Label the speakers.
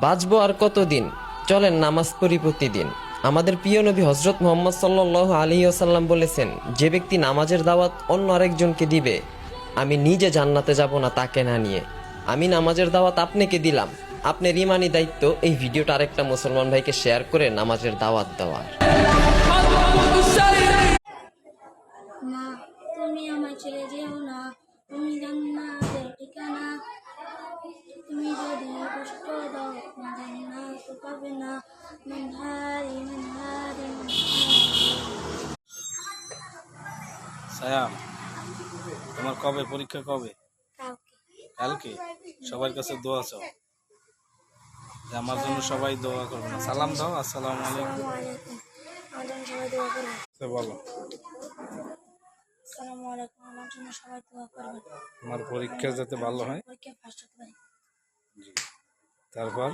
Speaker 1: বাঁচবো আর কতদিন, চলেন নামাজ পড়ি প্রতিদিন। আমাদের প্রিয় নবী হজরত মুহাম্মদ সাল্লাল্লাহু আলাইহি ওয়াসাল্লাম বলেছেন, যে ব্যক্তি নামাজের দাওয়াত অন্য আরেকজনকে দিবে, আমি নিজে জান্নাতে যাব না তাকে না নিয়ে। আমি নামাজের দাওয়াত আপনাকে দিলাম, আপনার ইমানি দায়িত্ব এই ভিডিওটা আরেকটা মুসলমান ভাইকে শেয়ার করে নামাজের দাওয়াত দেওয়া।
Speaker 2: মা, তুমি আমায় ছেড়ে যেও না, তুমি জান্নাতের ঠিকানা। তুমি যদি কষ্ট দাও, না জান্নাত পাবে না। মানহারি মানহারি
Speaker 3: সায়াম, তোমার কবে পরীক্ষা? কবে?
Speaker 2: কাউকে
Speaker 3: কালকে। সবার কাছে দোয়া চাও যে আমার জন্য সবাই দোয়া করবে না। সালাম দাও, আসসালামু আলাইকুম।
Speaker 2: আসসালামু আলাইকুম। আমার জন্য সবাই দোয়া করবেন।
Speaker 3: বলো,
Speaker 2: আসসালামু আলাইকুম। আমার জন্য সবাই দোয়া করবেন।
Speaker 3: তোমার পরীক্ষা যাতে ভালো হয়।
Speaker 2: পরীক্ষা ফার্স্ট হতে পারি।
Speaker 3: তারপর